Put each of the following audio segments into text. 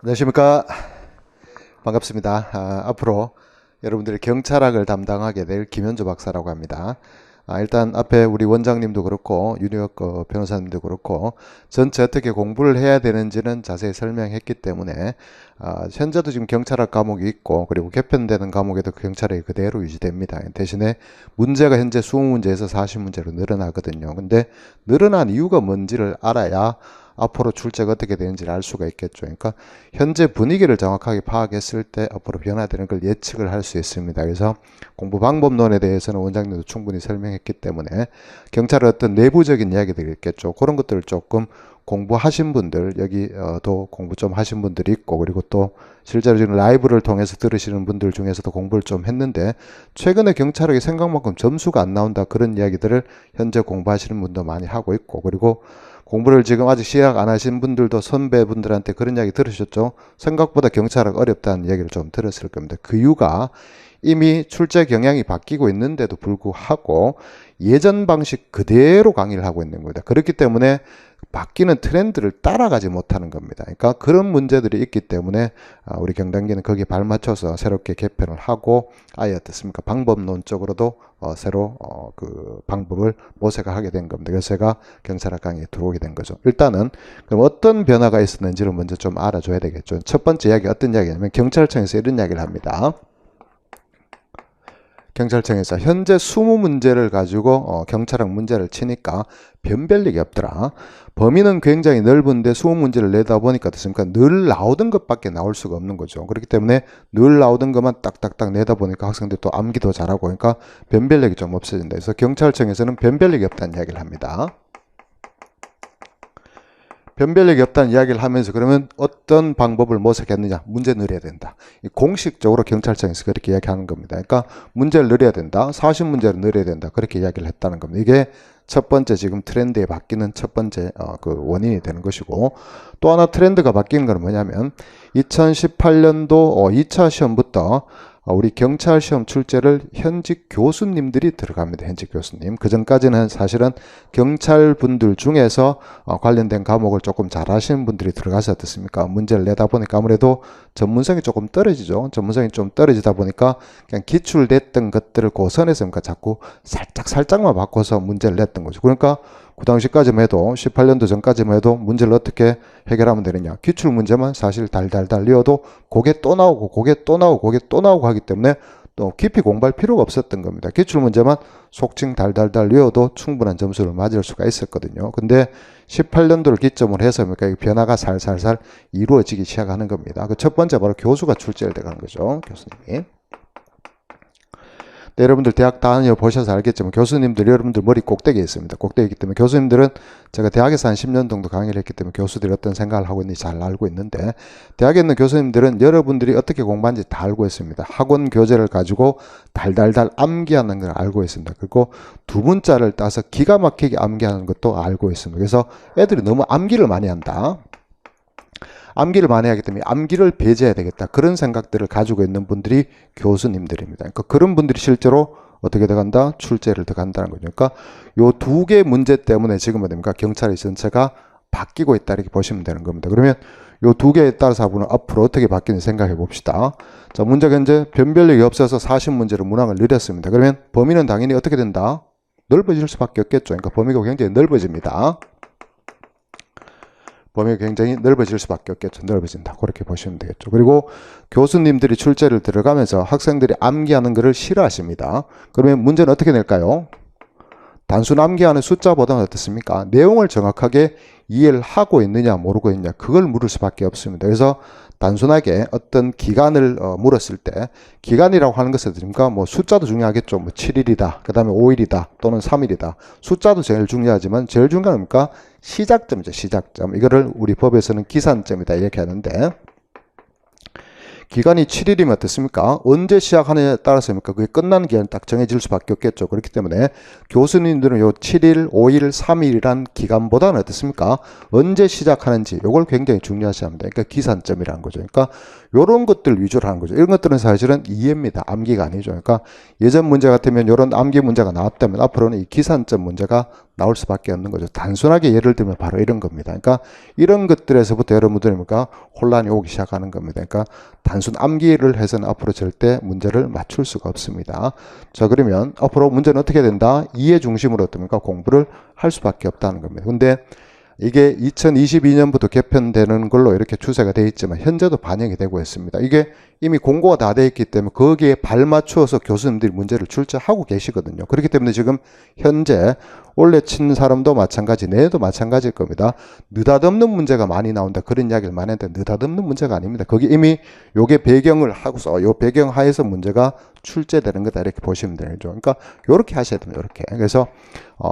안녕하십니까. 반갑습니다. 앞으로 여러분들의 경찰학을 담당하게 될 김현주 박사라고 합니다. 일단 앞에 우리 원장님도 그렇고 윤희혁 변호사님도 그렇고 전체 어떻게 공부를 해야 되는지는 자세히 설명했기 때문에 현재도 지금 경찰학 과목이 있고 그리고 개편되는 과목에도 경찰학이 그대로 유지됩니다. 대신에 문제가 현재 20문제에서 40문제로 늘어나거든요. 근데 늘어난 이유가 뭔지를 알아야 앞으로 출제가 어떻게 되는지를 알 수가 있겠죠. 그러니까 현재 분위기를 정확하게 파악했을 때 앞으로 변화되는 걸 예측을 할 수 있습니다. 그래서 공부 방법론에 대해서는 원장님도 충분히 설명했기 때문에 경찰의 어떤 내부적인 이야기들이 있겠죠. 그런 것들을 조금 공부하신 분들, 여기도 공부 좀 하신 분들이 있고, 그리고 또 실제로 지금 라이브를 통해서 들으시는 분들 중에서도 공부를 좀 했는데 최근에 경찰학이 생각만큼 점수가 안 나온다, 그런 이야기들을 현재 공부하시는 분도 많이 하고 있고, 그리고 공부를 지금 아직 시작 안 하신 분들도 선배분들한테 그런 이야기 들으셨죠? 생각보다 경찰학 어렵다는 이야기를 좀 들었을 겁니다. 그 이유가 이미 출제 경향이 바뀌고 있는데도 불구하고 예전 방식 그대로 강의를 하고 있는 겁니다. 그렇기 때문에 바뀌는 트렌드를 따라가지 못하는 겁니다. 그러니까 그런 문제들이 있기 때문에 우리 경단계는 거기에 발맞춰서 새롭게 개편을 하고 아예 어떻습니까? 방법론적으로도 새로 그 방법을 모색을 하게 된 겁니다. 그래서 제가 경찰학 강의에 들어오게 된 거죠. 일단은 그럼 어떤 변화가 있었는지를 먼저 좀 알아줘야 되겠죠. 첫 번째 이야기 어떤 이야기냐면 경찰청에서 이런 이야기를 합니다. 경찰청에서 현재 20문제를 가지고 경찰학 문제를 치니까 변별력이 없더라. 범위는 굉장히 넓은데 20문제를 내다 보니까 어떻습니까? 늘 나오던 것밖에 나올 수가 없는 거죠. 그렇기 때문에 늘 나오던 것만 딱딱딱 내다 보니까 학생들이 또 암기도 잘하고 그러니까 변별력이 좀 없어진다. 그래서 경찰청에서는 변별력이 없다는 이야기를 합니다. 변별력이 없다는 이야기를 하면서 그러면 어떤 방법을 모색했느냐? 문제 늘려야 된다. 공식적으로 경찰청에서 그렇게 이야기하는 겁니다. 그러니까 문제를 늘려야 된다. 40문제를 늘려야 된다. 그렇게 이야기를 했다는 겁니다. 이게 첫 번째 지금 트렌드에 바뀌는 첫 번째 그 원인이 되는 것이고, 또 하나 트렌드가 바뀌는 건 뭐냐면 2018년도 2차 시험부터 우리 경찰 시험 출제를 현직 교수님들이 들어갑니다. 현직 교수님. 그 전까지는 사실은 경찰 분들 중에서 관련된 과목을 조금 잘 하시는 분들이 들어가서 어떻습니까? 문제를 내다 보니까 아무래도 전문성이 조금 떨어지죠. 전문성이 좀 떨어지다 보니까 그냥 기출됐던 것들을 그 선에서 그러니까 자꾸 살짝만 바꿔서 문제를 냈던 거죠. 그러니까 그 당시까지만 해도 18년도 전까지만 해도 문제를 어떻게 해결하면 되느냐, 기출 문제만 사실 달달달 이어도 그게 또 나오고 그게 또 나오고 그게 또 나오고 하기 때문에 또 깊이 공부할 필요가 없었던 겁니다. 기출 문제만 속칭 달달달 이어도 충분한 점수를 맞을 수가 있었거든요. 근데 18년도를 기점으로 해서 그러니까 변화가 살살살 이루어지기 시작하는 겁니다. 그 첫 번째 바로 교수가 출제를 돼가는 거죠. 교수님이. 네, 여러분들 대학 다녀보셔서 알겠지만 교수님들 여러분들 머리 꼭대기에 있습니다. 꼭대기에 있기 때문에 교수님들은 제가 대학에서 한 10년 정도 강의를 했기 때문에 교수들이 어떤 생각을 하고 있는지 잘 알고 있는데, 대학에 있는 교수님들은 여러분들이 어떻게 공부하는지 다 알고 있습니다. 학원 교재를 가지고 달달달 암기하는 걸 알고 있습니다. 그리고 두 문자를 따서 기가 막히게 암기하는 것도 알고 있습니다. 그래서 애들이 너무 암기를 많이 한다. 암기를 많이 하기 때문에 암기를 배제해야 되겠다. 그런 생각들을 가지고 있는 분들이 교수님들입니다. 그러니까 그런 분들이 실제로 어떻게 들어간다? 출제를 들어간다는 거죠. 그러니까 요 두 개 문제 때문에 지금은 됩니까? 경찰의 전체가 바뀌고 있다, 이렇게 보시면 되는 겁니다. 그러면 요 두 개에 따라서 앞으로 어떻게 바뀌는지 생각해 봅시다. 자, 문제가 이제 변별력이 없어서 40문제로 문항을 늘렸습니다. 그러면 범위는 당연히 어떻게 된다? 넓어질 수밖에 없겠죠. 그러니까 범위가 굉장히 넓어집니다. 범위가 굉장히 넓어질 수밖에 없겠죠. 넓어진다. 그렇게 보시면 되겠죠. 그리고 교수님들이 출제를 들어가면서 학생들이 암기하는 것을 싫어하십니다. 그러면 문제는 어떻게 낼까요? 단순 암기하는 숫자보다는 어떻습니까? 내용을 정확하게 이해를 하고 있느냐 모르고 있느냐, 그걸 물을 수밖에 없습니다. 그래서 단순하게 어떤 기간을 물었을 때, 기간이라고 하는 것은 뭐 숫자도 중요하겠죠. 뭐 7일이다, 그 다음에 5일이다, 또는 3일이다. 숫자도 제일 중요하지만 제일 중요한 겁니까? 시작점이죠. 시작점. 이거를 우리 법에서는 기산점이다 이렇게 하는데, 기간이 7일이면 어떻습니까? 언제 시작하느냐에 따라서입니까? 그게 끝나는 기간이 딱 정해질 수밖에 없겠죠. 그렇기 때문에 교수님들은 요 7일, 5일, 3일이란 기간보다는 어떻습니까? 언제 시작하는지 요걸 굉장히 중요하시 합니다. 그러니까 기산점이라는 거죠. 그러니까 요런 것들 위주로 하는 거죠. 이런 것들은 사실은 이해입니다. 암기가 아니죠. 그러니까 예전 문제 같으면 요런 암기 문제가 나왔다면 앞으로는 이 기산점 문제가 나올 수밖에 없는 거죠. 단순하게 예를 들면 바로 이런 겁니다. 그러니까 이런 것들에서부터 여러분들이 혼란이 오기 시작하는 겁니다. 그러니까 단순 암기를 해서는 앞으로 절대 문제를 맞출 수가 없습니다. 자, 그러면 앞으로 문제는 어떻게 된다? 이해 중심으로 어떻습니까? 공부를 할 수밖에 없다는 겁니다. 근데 이게 2022년부터 개편되는 걸로 이렇게 추세가 되어 있지만 현재도 반영이 되고 있습니다. 이게 이미 공고가 다 되어 있기 때문에 거기에 발맞추어서 교수님들이 문제를 출제하고 계시거든요. 그렇기 때문에 지금 현재 원래 친 사람도 마찬가지, 내도 마찬가지일 겁니다. 느닷없는 문제가 많이 나온다. 그런 이야기를 많이 했는데 느닷없는 문제가 아닙니다. 거기 이미 요게 배경을 하고서 요 배경 하에서 문제가 출제되는 거다 이렇게 보시면 되죠. 그러니까 요렇게 하셔야 됩니다. 이렇게. 그래서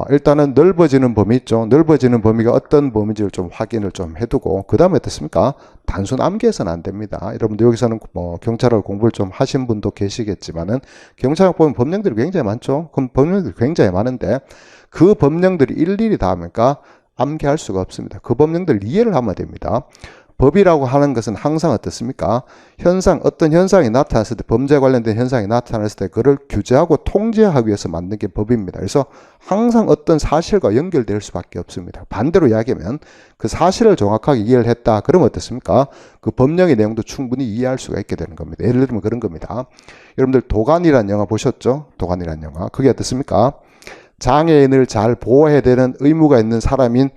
일단은 넓어지는 범위 있죠. 넓어지는 범위가 어떤 범위인지를 좀 확인을 좀 해두고 그 다음에 어떻습니까? 단순 암기해서는 안 됩니다. 여러분들 여기서는 경찰학 공부를 좀 하신 분도 계시겠지만은 경찰학 보면 법령들이 굉장히 많죠. 그럼 법령들이 굉장히 많은데 그 법령들이 일일이 다 합니까? 암기할 수가 없습니다. 그 법령들을 이해를 하면 됩니다. 법이라고 하는 것은 항상 어떻습니까? 어떤 현상이 나타났을 때, 범죄 관련된 현상이 나타났을 때 그를 규제하고 통제하기 위해서 만든 게 법입니다. 그래서 항상 어떤 사실과 연결될 수밖에 없습니다. 반대로 이야기하면 그 사실을 정확하게 이해를 했다. 그러면 어떻습니까? 그 법령의 내용도 충분히 이해할 수가 있게 되는 겁니다. 예를 들면 그런 겁니다. 여러분들 도관이라는 영화 보셨죠? 도관이라는 영화. 그게 어떻습니까? 장애인을 잘 보호해야 되는 의무가 있는 사람인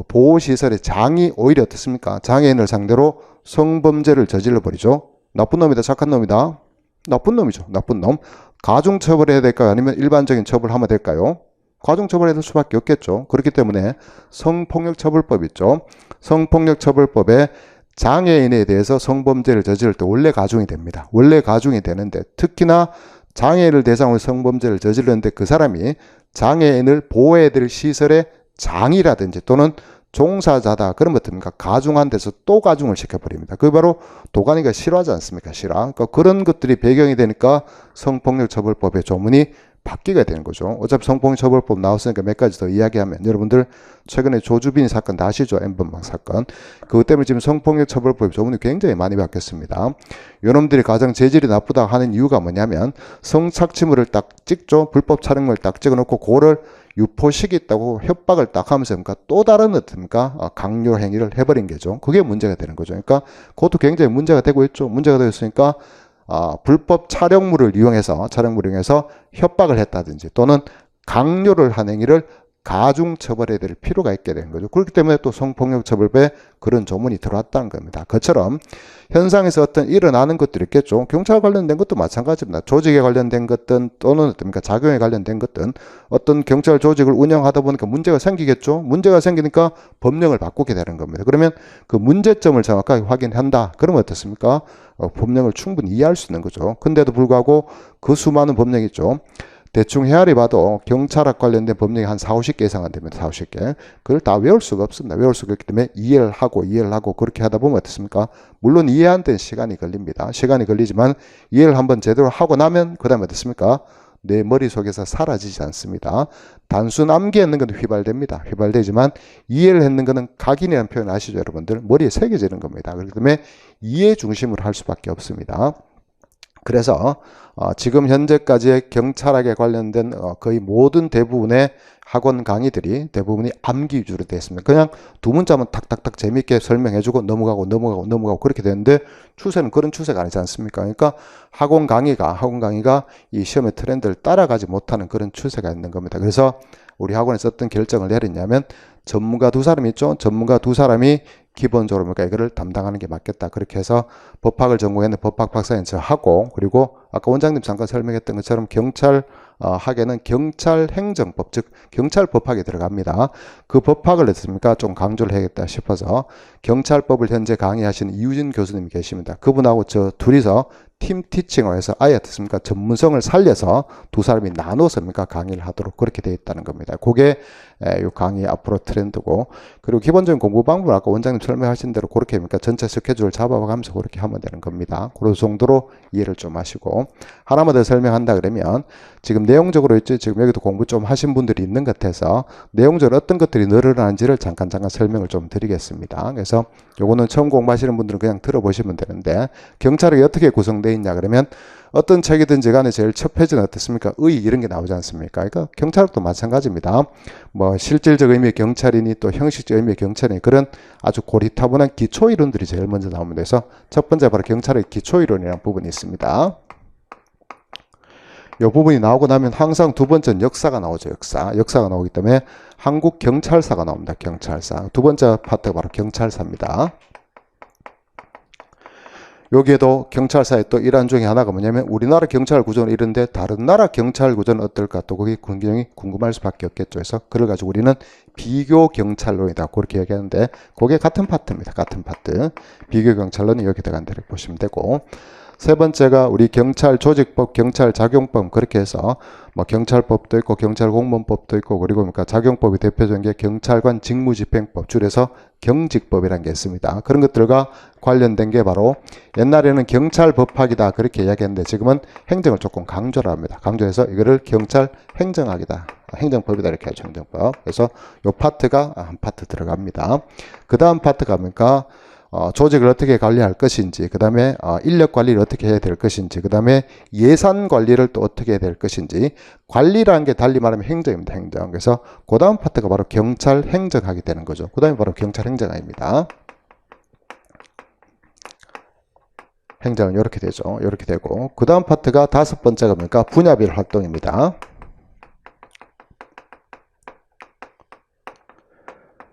보호시설의 장이 오히려 어떻습니까? 장애인을 상대로 성범죄를 저질러 버리죠. 나쁜 놈이다, 착한 놈이다. 나쁜 놈이죠. 나쁜 놈. 가중처벌해야 될까요? 아니면 일반적인 처벌하면 될까요? 가중처벌해야 될 수밖에 없겠죠. 그렇기 때문에 성폭력처벌법 있죠. 성폭력처벌법에 장애인에 대해서 성범죄를 저지를 때 원래 가중이 됩니다. 원래 가중이 되는데 특히나 장애인을 대상으로 성범죄를 저질렀는데 그 사람이 장애인을 보호해야 될 시설의 장이라든지 또는 종사자다. 그러면 어떻습니까? 가중한 데서 또 가중을 시켜버립니다. 그게 바로 도가니가 싫어하지 않습니까? 싫어. 그러니까 그런 것들이 배경이 되니까 성폭력처벌법의 조문이 바뀌게 되는 거죠. 어차피 성폭력처벌법 나왔으니까 몇 가지 더 이야기하면 여러분들 최근에 조주빈 사건 다 아시죠? N번방 사건. 그것 때문에 지금 성폭력처벌법 조문이 굉장히 많이 바뀌었습니다. 요놈들이 가장 재질이 나쁘다 하는 이유가 뭐냐면 성착취물을 딱 찍죠. 불법 촬영물을 딱 찍어놓고 그거를 유포식이 있다고 협박을 딱 하면서 그러니까 또 다른 어떻습니까? 강요 행위를 해버린 거죠. 그게 문제가 되는 거죠. 그러니까 그것도 굉장히 문제가 되고 있죠. 문제가 되었으니까 불법 촬영물을 이용해서 협박을 했다든지 또는 강요를 한 행위를 가중 처벌해야 될 필요가 있게 되는 거죠. 그렇기 때문에 또 성폭력처벌법에 그런 조문이 들어왔다는 겁니다. 그처럼 현상에서 어떤 일어나는 것들이 있겠죠. 경찰 관련된 것도 마찬가지입니다. 조직에 관련된 것든 또는 어떻습니까? 작용에 관련된 것든 어떤 경찰 조직을 운영하다 보니까 문제가 생기겠죠. 문제가 생기니까 법령을 바꾸게 되는 겁니다. 그러면 그 문제점을 정확하게 확인한다. 그러면 어떻습니까? 법령을 충분히 이해할 수 있는 거죠. 근데도 불구하고 그 수많은 법령이 있죠. 대충 헤아리 봐도 경찰학 관련된 법령이 한 4, 50개 이상 안 됩니다. 4, 50개. 그걸 다 외울 수가 없습니다. 외울 수가 없기 때문에 이해를 하고 그렇게 하다 보면 어떻습니까? 물론 이해하는 데는 시간이 걸립니다. 시간이 걸리지만 이해를 한번 제대로 하고 나면 그 다음에 어떻습니까? 내 머릿속에서 사라지지 않습니다. 단순 암기했는 건 휘발됩니다. 휘발되지만 이해를 했는 거는 각인이라는 표현 아시죠? 여러분들? 머리에 새겨지는 겁니다. 그렇기 때문에 이해 중심으로 할 수밖에 없습니다. 그래서 지금 현재까지의 경찰학에 관련된 거의 모든 대부분의 학원 강의들이 대부분이 암기 위주로 되어 있습니다. 그냥 두 문자만 탁탁탁 재미있게 설명해주고 넘어가고 그렇게 되는데 추세는 그런 추세가 아니지 않습니까? 그러니까 학원 강의가 이 시험의 트렌드를 따라가지 못하는 그런 추세가 있는 겁니다. 그래서 우리 학원에서 어떤 결정을 내렸냐면 전문가 두 사람이 있죠. 전문가 두 사람이 기본적으로 이거를 담당하는 게 맞겠다. 그렇게 해서 법학을 전공했는 법학 박사인 저하고 그리고 아까 원장님 잠깐 설명했던 것처럼 경찰 학에는 경찰행정법 즉 경찰법학이 들어갑니다. 그 법학을 했습니까? 좀 강조를 해야겠다 싶어서 경찰법을 현재 강의하시는 이유진 교수님이 계십니다. 그분하고 저 둘이서 팀 티칭을 해서 아예 어떻습니까? 전문성을 살려서 두 사람이 나눠서 강의를 하도록 그렇게 되어 있다는 겁니다. 그게 이 강의 앞으로 트렌드고 그리고 기본적인 공부 방법을 아까 원장님 설명하신 대로 그렇게 전체 스케줄을 잡아가면서 그렇게 하면 되는 겁니다. 그런 정도로 이해를 좀 하시고 하나만 더 설명한다 그러면 지금 내용적으로 있죠. 지금 여기도 공부 좀 하신 분들이 있는 것 같아서 내용적으로 어떤 것들이 늘어나는지를 잠깐 설명을 좀 드리겠습니다. 그래서 요거는 처음 공부하시는 분들은 그냥 들어보시면 되는데 경찰이 어떻게 구성되어 있냐 그러면 어떤 책이든지 간에 제일 첫 페이지는 어떻습니까? 의 이런 게 나오지 않습니까? 그러니까 경찰도 마찬가지입니다. 뭐 실질적 의미의 경찰이니 또 형식적 의미의 경찰이니 그런 아주 고리타분한 기초 이론들이 제일 먼저 나옵니다. 그래서 첫 번째 바로 경찰의 기초 이론이라는 부분이 있습니다. 이 부분이 나오고 나면 항상 두 번째는 역사가 나오죠. 역사가 나오기 때문에 한국 경찰사가 나옵니다. 경찰사. 두 번째 파트가 바로 경찰사입니다. 여기에도 경찰사의 또 일환 중에 하나가 뭐냐면 우리나라 경찰 구조는 이런데 다른 나라 경찰 구조는 어떨까 또 그게 굉장히 궁금할 수밖에 없겠죠. 그래서 그걸 가지고 우리는 비교 경찰론이다 그렇게 얘기하는데 그게 같은 파트입니다. 같은 파트. 비교 경찰론이 이렇게 들어간다 이렇게 보시면 되고 세 번째가 우리 경찰 조직법, 경찰 작용법 그렇게 해서 뭐 경찰법도 있고 경찰 공무원법도 있고 그리고 그러니까 작용법이 대표적인 게 경찰관 직무집행법 줄여서 경직법이라는 게 있습니다. 그런 것들과 관련된 게 바로 옛날에는 경찰 법학이다 그렇게 이야기했는데 지금은 행정을 조금 강조를 합니다. 강조해서 이거를 경찰 행정학이다. 행정법이다 이렇게 하죠. 행정법. 그래서 요 파트가 한 파트 들어갑니다. 그 다음 파트가 뭡니까? 조직을 어떻게 관리할 것인지, 그 다음에 인력 관리를 어떻게 해야 될 것인지, 그 다음에 예산 관리를 또 어떻게 해야 될 것인지, 관리라는 게 달리 말하면 행정입니다. 행정. 그래서 그 다음 파트가 바로 경찰 행정학이 되는 거죠. 그 다음에 바로 경찰 행정학입니다. 행정은 이렇게 되죠. 이렇게 되고 그 다음 파트가 다섯 번째가 뭡니까? 분야별 활동입니다.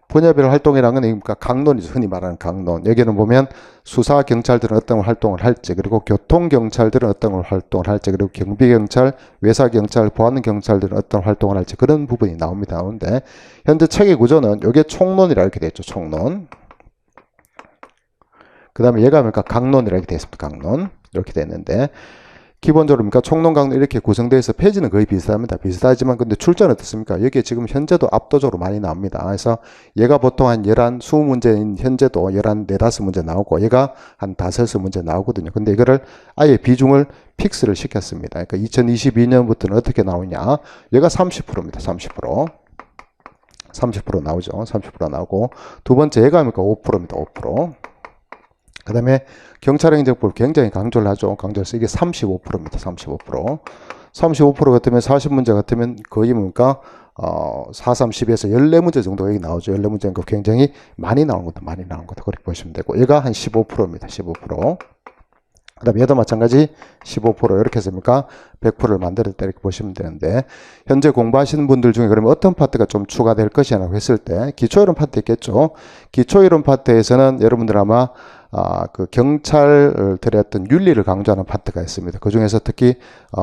분야별 활동이라는 건 그러니까 강론이죠. 흔히 말하는 강론. 여기는 보면 수사 경찰들은 어떤 활동을 할지, 그리고 교통 경찰들은 어떤 활동을 할지, 그리고 경비 경찰, 외사 경찰, 보안 경찰들은 어떤 활동을 할지 그런 부분이 나옵니다. 나오는데 현재 책의 구조는 이게 총론이라 이렇게 되어 있죠. 총론. 그 다음에 얘가 뭡니까? 강론이라 이렇게 되어 있습니다. 강론. 이렇게 되어 있는데 기본적으로 그러니까 총론 강론 이렇게 구성되어 있어 페이지는 거의 비슷합니다. 비슷하지만 근데 출제는 어떻습니까? 여기에 지금 현재도 압도적으로 많이 나옵니다. 그래서 얘가 보통 한 11, 20문제인 현재도 11, 4, 5문제 나오고 얘가 한 5, 6문제 나오거든요. 근데 이거를 아예 비중을 픽스를 시켰습니다. 그러니까 2022년부터는 어떻게 나오냐? 얘가 30%입니다. 30%. 30% 나오죠. 30% 나오고 두 번째 얘가 뭡니까? 5%입니다. 5%. 그 다음에 경찰행정법 굉장히 강조를 하죠. 강조해서 이게 35%입니다. 35%. 35% 같으면 40문제 같으면 거의 뭡니까? 4, 3, 10에서 14문제 정도 여기 나오죠. 14문제니까 굉장히 많이 나오는 것도 많이 나오는 것도 그렇게 보시면 되고 얘가 한 15%입니다. 15%. 그 다음에 얘도 마찬가지 15% 이렇게 해서입니까? 100%를 만들었다 이렇게 보시면 되는데 현재 공부하시는 분들 중에 그러면 어떤 파트가 좀 추가될 것이냐고 했을 때 기초이론 파트 있겠죠. 기초이론 파트에서는 여러분들 아마 그 경찰들의 어떤 윤리를 강조하는 파트가 있습니다. 그 중에서 특히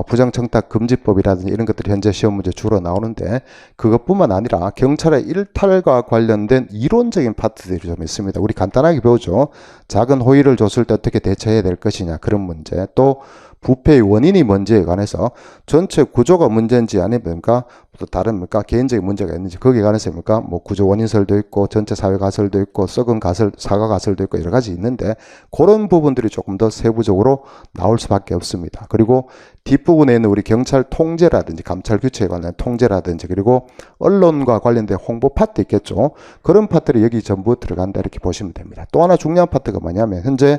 부정청탁 금지법이라든지 이런 것들이 현재 시험 문제 주로 나오는데 그것뿐만 아니라 경찰의 일탈과 관련된 이론적인 파트들이 좀 있습니다. 우리 간단하게 배우죠. 작은 호의를 줬을 때 어떻게 대처해야 될 것이냐 그런 문제, 또 부패의 원인이 뭔지에 관해서 전체 구조가 문제인지 아니면 또 다른 개인적인 문제가 있는지 거기에 관해서 뭐 구조 원인설도 있고 전체 사회 가설도 있고 썩은 가설, 사과 가설도 있고 여러 가지 있는데 그런 부분들이 조금 더 세부적으로 나올 수밖에 없습니다. 그리고 뒷부분에 있는 우리 경찰 통제라든지 감찰 규칙에 관한 통제라든지 그리고 언론과 관련된 홍보 파트 있겠죠. 그런 파트들이 여기 전부 들어간다 이렇게 보시면 됩니다. 또 하나 중요한 파트가 뭐냐면 현재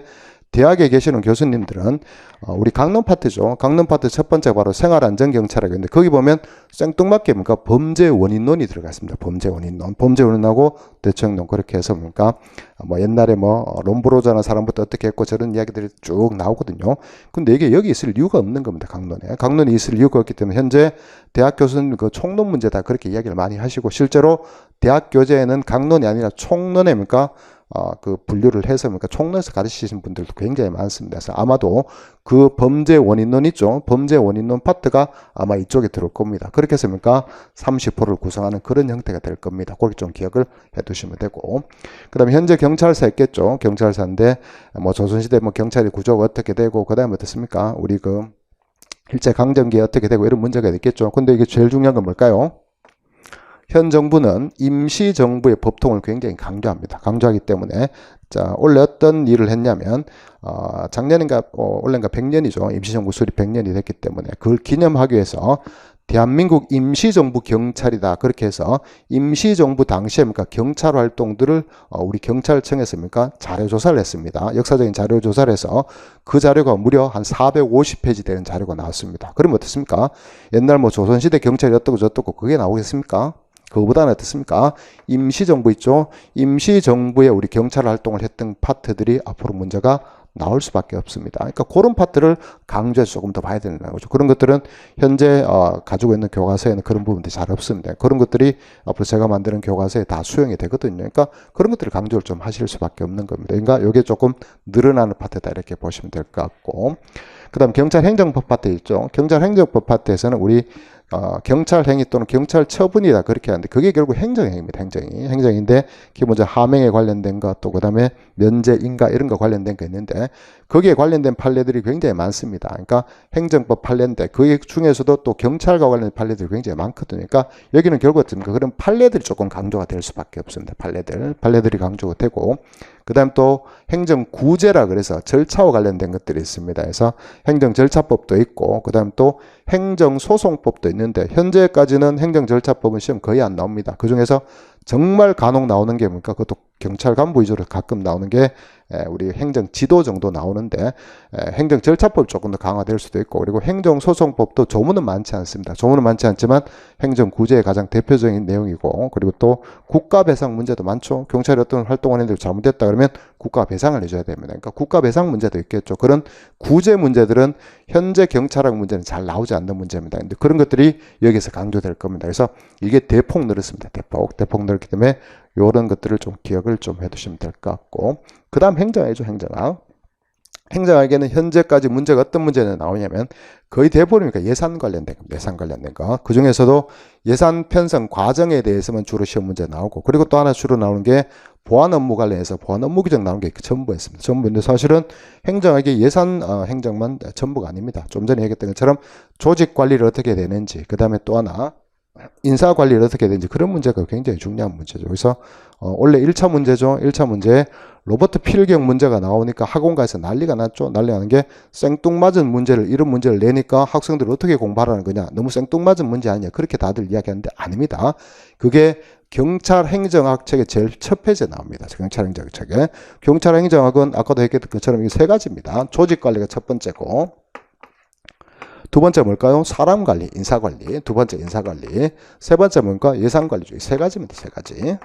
대학에 계시는 교수님들은 우리 강론 파트죠. 강론 파트 첫 번째 바로 생활안전경찰학이 있는데 거기 보면 생뚱맞게 범죄 원인론이 들어가 있습니다. 범죄 원인론. 범죄 원인하고 대처행동 그렇게 해서 뭐 옛날에 롬브로자는 사람부터 어떻게 했고 저런 이야기들이 쭉 나오거든요. 근데 이게 여기 있을 이유가 없는 겁니다. 강론에. 강론이 있을 이유가 없기 때문에 현재 대학 교수님 그 총론 문제다 그렇게 이야기를 많이 하시고 실제로 대학 교재에는 강론이 아니라 총론에 그 분류를 해서 총론에서 가르치시는 분들도 굉장히 많습니다. 그래서 아마도 그 범죄 원인론 있죠. 범죄 원인론 파트가 아마 이쪽에 들어올 겁니다. 그렇게 해서 30%를 구성하는 그런 형태가 될 겁니다. 그렇게 좀 기억을 해 두시면 되고. 그 다음에 현재 경찰사 있겠죠. 경찰사인데 조선시대 경찰의 구조가 어떻게 되고 그 다음에 어떻습니까? 우리 일제강점기에 어떻게 되고 이런 문제가 있겠죠. 근데 이게 제일 중요한 건 뭘까요? 현 정부는 임시정부의 법통을 굉장히 강조합니다. 강조하기 때문에 자 원래 어떤 일을 했냐면 작년인가 올해인가 100년이죠. 임시정부 수립 100년이 됐기 때문에 그걸 기념하기 위해서 대한민국 임시정부 경찰이다. 그렇게 해서 임시정부 당시에 그러니까 경찰 활동들을 우리 경찰청에서 그러니까 자료조사를 했습니다. 역사적인 자료조사를 해서 그 자료가 무려 한 450페이지 되는 자료가 나왔습니다. 그러면 어떻습니까? 옛날 뭐 조선시대 경찰이 어떻고 저떻고 그게 나오겠습니까? 그거보다는 어떻습니까? 임시정부 있죠? 임시정부에 우리 경찰 활동을 했던 파트들이 앞으로 문제가 나올 수밖에 없습니다. 그러니까 그런 파트를 강조해서 조금 더 봐야 된다는 거죠. 그런 것들은 현재 가지고 있는 교과서에는 그런 부분들이 잘 없습니다. 그런 것들이 앞으로 제가 만드는 교과서에 다 수용이 되거든요. 그러니까 그런 것들을 강조를 좀 하실 수밖에 없는 겁니다. 그러니까 이게 조금 늘어나는 파트다 이렇게 보시면 될 것 같고, 그 다음 경찰행정법 파트 있죠. 경찰행정법 파트에서는 우리 경찰 행위 또는 경찰 처분이다 그렇게 하는데 그게 결국 행정행위입니다. 행정인데 기본적으로 하명에 관련된 것 또 그다음에 면제 인가 이런 거 관련된 거 있는데 거기에 관련된 판례들이 굉장히 많습니다. 그러니까 행정법 판례인데 그 중에서도 또 경찰과 관련된 판례들이 굉장히 많거든요. 그러니까 여기는 결국 어떻습니까? 그런 판례들이 조금 강조가 될 수밖에 없습니다. 판례들이 강조가 되고 그다음 또 행정구제라 그래서 절차와 관련된 것들이 있습니다. 그래서 행정절차법도 있고 그다음 또 행정소송법도 있는데 현재까지는 행정절차법은 시험 거의 안 나옵니다. 그중에서 정말 간혹 나오는 게 뭡니까? 그것도 경찰 간부 위주로 가끔 나오는 게 우리 행정지도 정도 나오는데 행정절차법 조금 더 강화될 수도 있고 그리고 행정소송법도 조문은 많지 않습니다. 조문은 많지 않지만 행정구제의 가장 대표적인 내용이고 그리고 또 국가배상 문제도 많죠. 경찰이 어떤 활동을 했는데 잘못됐다 그러면 국가배상을 해줘야 됩니다. 그러니까 국가배상 문제도 있겠죠. 그런 구제 문제들은 현재 경찰학 문제는 잘 나오지 않는 문제입니다. 근데 그런 것들이 여기서 강조될 겁니다. 그래서 이게 대폭 늘었습니다. 대폭 늘었기 때문에 이런 것들을 좀 기억을 좀 해두시면 될 것 같고 그 다음 행정학이죠. 행정학에는 현재까지 문제가 어떤 문제가 나오냐면 거의 대부분이니까 예산 관련된 겁니다. 예산 관련된 거. 그 중에서도 예산 편성 과정에 대해서만 주로 시험 문제 나오고 그리고 또 하나 주로 나오는 게 보안 업무 관련해서 보안 업무 규정 나오는 게 전부였습니다. 전부인데 사실은 행정학의 예산 행정만 전부가 아닙니다. 좀 전에 얘기했던 것처럼 조직 관리를 어떻게 되는지 그 다음에 또 하나 인사 관리를 어떻게 되는지 그런 문제가 굉장히 중요한 문제죠. 그래서 원래 1차 문제죠. 1차 문제에 로버트 필경 문제가 나오니까 학원가에서 난리가 났죠. 난리 나는 게 생뚱맞은 문제를 이런 문제를 내니까 학생들이 어떻게 공부하라는 거냐. 너무 생뚱맞은 문제 아니냐. 그렇게 다들 이야기하는데 아닙니다. 그게 경찰행정학 책의 제일 첫 페이지에 나옵니다. 경찰행정학 책에. 경찰행정학은 아까도 얘기했던 것처럼 이 세 가지입니다. 조직관리가 첫 번째고 두 번째 뭘까요? 사람 관리, 인사 관리. 두 번째 인사 관리. 세 번째 뭔가 예산 관리죠. 세 가지입니다. 세 가지.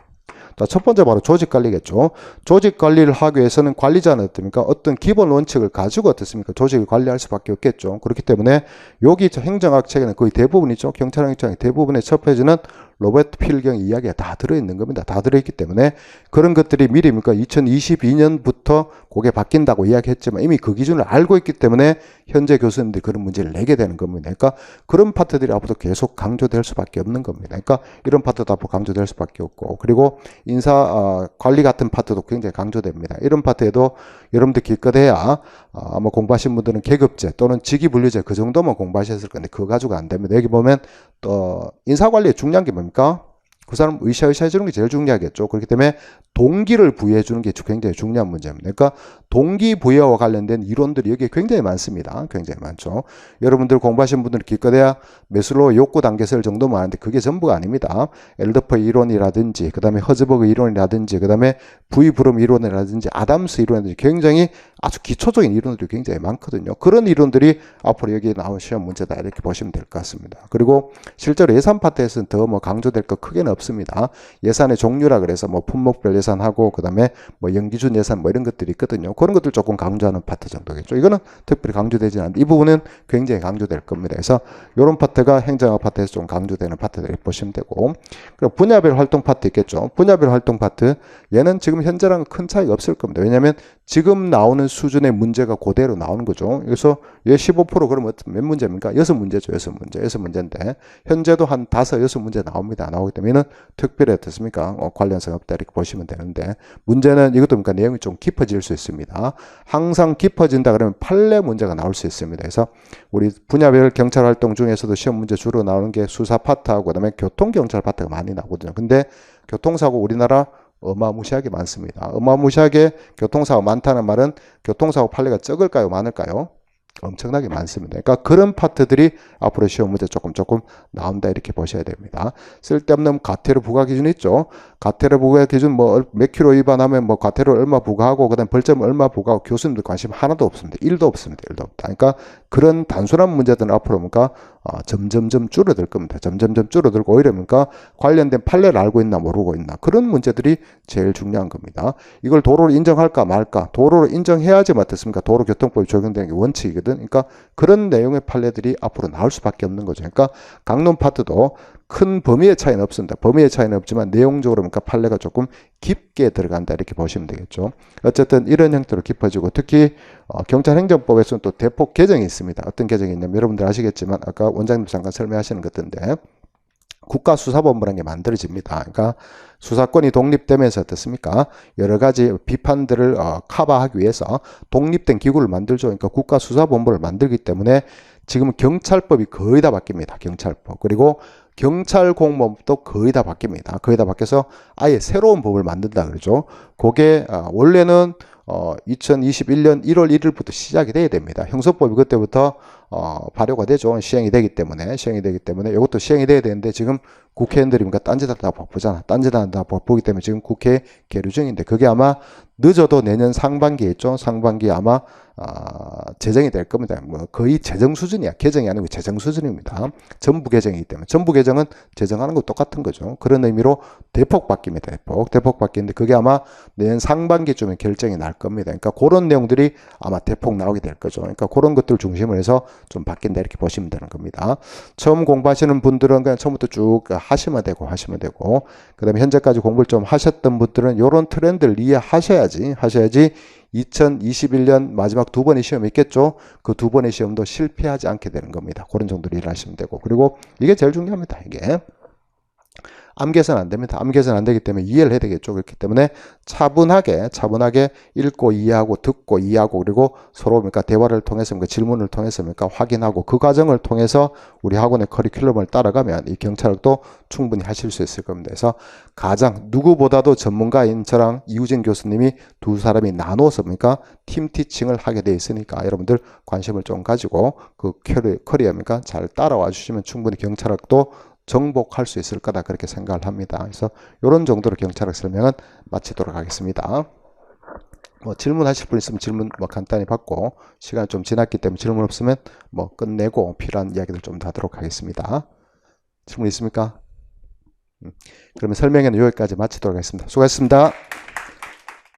자, 첫 번째 바로 조직 관리겠죠. 조직 관리를 하기 위해서는 관리자는 어떻습니까? 어떤 기본 원칙을 가지고 어떻습니까? 조직을 관리할 수밖에 없겠죠. 그렇기 때문에 여기 행정학 책에는 거의 대부분이죠. 경찰행정학의 대부분의 첫 페이지는 로버트 필경 이야기가 다 들어있는 겁니다. 다 들어있기 때문에 그런 것들이 미리 2022년부터 그게 바뀐다고 이야기했지만 이미 그 기준을 알고 있기 때문에 현재 교수님들이 그런 문제를 내게 되는 겁니다. 그러니까 그런 파트들이 앞으로 계속 강조될 수밖에 없는 겁니다. 그러니까 이런 파트도 앞으로 강조될 수밖에 없고 그리고 인사 관리 같은 파트도 굉장히 강조됩니다. 이런 파트에도 여러분들 기껏해야 아마 공부하신 분들은 계급제 또는 직위분류제 그 정도만 공부하셨을 건데 그거 가지고 안 됩니다. 여기 보면 또 인사관리에 중요한 게 뭡니까? 그 사람 의샤 해주는 게 제일 중요하겠죠. 그렇기 때문에 동기를 부여해 주는 게 굉장히 중요한 문제입니다. 그러니까 동기부여와 관련된 이론들이 여기에 굉장히 많습니다. 굉장히 많죠. 여러분들 공부하신 분들은 기껏해야 매슬로우 욕구 단계설 정도만 아는데 그게 전부가 아닙니다. 엘더퍼 이론이라든지 그 다음에 허즈버그 이론이라든지 그 다음에 부이브럼 이론이라든지 아담스 이론이라든지 굉장히 아주 기초적인 이론들이 굉장히 많거든요. 그런 이론들이 앞으로 여기에 나온 시험 문제다 이렇게 보시면 될 것 같습니다. 그리고 실제로 예산 파트에서는 더 뭐 강조될 거 크게는 없습니다. 예산의 종류라 그래서 뭐 품목별 예산하고 그다음에 뭐 연기준 예산 뭐 이런 것들이 있거든요. 그런 것들 조금 강조하는 파트 정도겠죠. 이거는 특별히 강조되지 않는데 이 부분은 굉장히 강조될 겁니다. 그래서 이런 파트가 행정학 파트에서 좀 강조되는 파트들 보시면 되고 그리고 분야별 활동 파트 있겠죠. 분야별 활동 파트 얘는 지금 현재랑 큰 차이가 없을 겁니다. 왜냐하면 지금 나오는 수준의 문제가 그대로 나오는 거죠. 그래서 얘 15% 그러면 몇 문제입니까? 6문제죠. 6문제인데 현재도 한 5, 6문제 나옵니다. 나오기 때문에 특별히 어떻습니까? 관련성 없다 이렇게 보시면 되는데 문제는 이것도 그러니까 내용이 좀 깊어질 수 있습니다. 항상 깊어진다 그러면 판례 문제가 나올 수 있습니다. 그래서 우리 분야별 경찰 활동 중에서도 시험 문제 주로 나오는 게 수사 파트하고 그다음에 교통경찰 파트가 많이 나오거든요. 근데 교통사고 우리나라 어마무시하게 많습니다. 어마무시하게 교통사고 많다는 말은 교통사고 판례가 적을까요? 많을까요? 엄청나게 많습니다. 그러니까 그런 파트들이 앞으로 시험 문제 조금 나온다 이렇게 보셔야 됩니다. 쓸데없는 과태료 부과 기준 있죠. 과태료 부과 기준 뭐 몇 킬로 위반하면 뭐 과태료 얼마 부과하고 그다음 벌점 얼마 부과하고 교수님들 관심 하나도 없습니다. 1도 없습니다. 1도 없다. 그러니까 그런 단순한 문제들은 앞으로 뭔가 점점점 줄어들 겁니다. 점점점 줄어들고 오히려 뭔가 관련된 판례를 알고 있나 모르고 있나 그런 문제들이 제일 중요한 겁니다. 이걸 도로로 인정할까 말까 도로로 인정해야지 맞겠습니까? 도로교통법이 적용되는 게 원칙이거든. 그러니까 그런 내용의 판례들이 앞으로 나올 수밖에 없는 거죠. 그러니까 강론 파트도 큰 범위의 차이는 없습니다. 범위의 차이는 없지만 내용적으로 그러니까 판례가 조금 깊게 들어간다 이렇게 보시면 되겠죠. 어쨌든 이런 형태로 깊어지고 특히 경찰행정법에서는 또 대폭 개정이 있습니다. 어떤 개정이 있냐면 여러분들 아시겠지만 아까 원장님 잠깐 설명하시는 것인데 국가수사본부라는 게 만들어집니다. 그러니까 수사권이 독립되면서 어떻습니까? 여러 가지 비판들을 커버하기 위해서 독립된 기구를 만들죠. 그러니까 국가수사본부를 만들기 때문에 지금 경찰법이 거의 다 바뀝니다. 경찰법. 그리고 경찰 공무원법도 거의 다 바뀝니다. 거의 다 바뀌어서 아예 새로운 법을 만든다 그러죠. 그게 원래는 2021년 1월 1일부터 시작이 돼야 됩니다. 형사법이 그때부터 발효가 되죠. 시행이 되기 때문에 이것도 시행이 돼야 되는데 지금 국회의원들이 뭔가 딴짓하다 바쁘잖아. 딴짓하다 바쁘기 때문에 지금 국회 계류 중인데 그게 아마 늦어도 내년 상반기에 있죠. 상반기에 아마 제정이 될 겁니다. 뭐 거의 제정 수준이야. 개정이 아니고 제정 수준입니다. 전부 개정이기 때문에 전부 개정은 제정하는 거 똑같은 거죠. 그런 의미로 대폭 바뀝니다. 대폭 바뀌는데 그게 아마 내년 상반기쯤에 결정이 날 겁니다. 그러니까 그런 내용들이 아마 대폭 나오게 될 거죠. 그러니까 그런 것들 중심으로 해서 좀 바뀐다 이렇게 보시면 되는 겁니다. 처음 공부하시는 분들은 그냥 처음부터 쭉 하시면 되고 그다음에 현재까지 공부를 좀 하셨던 분들은 이런 트렌드를 이해하셔야지 2021년 마지막 두 번의 시험이 있겠죠. 그 두 번의 시험도 실패하지 않게 되는 겁니다. 그런 정도로 일하시면 되고 그리고 이게 제일 중요합니다. 이게 암기해서는 안 됩니다. 암기해서는 안 되기 때문에 이해를 해야 되겠죠. 그렇기 때문에 차분하게 읽고 이해하고 듣고 이해하고 그리고 서로 그러니까 대화를 통해서 질문을 통해서 확인하고 그 과정을 통해서 우리 학원의 커리큘럼을 따라가면 이 경찰학도 충분히 하실 수 있을 겁니다. 그래서 가장 누구보다도 전문가인 저랑 이우진 교수님이 두 사람이 나눠서 그러니까 팀 티칭을 하게 돼 있으니까 여러분들 관심을 좀 가지고 그 커리어니까 잘 따라와 주시면 충분히 경찰학도 정복할 수 있을 거다 그렇게 생각을 합니다. 그래서 이런 정도로 경찰학 설명은 마치도록 하겠습니다. 뭐 질문하실 분 있으면 질문 뭐 간단히 받고 시간이 좀 지났기 때문에 질문 없으면 뭐 끝내고 필요한 이야기들 좀 더 하도록 하겠습니다. 질문 있습니까? 그러면 설명회는 여기까지 마치도록 하겠습니다. 수고하셨습니다.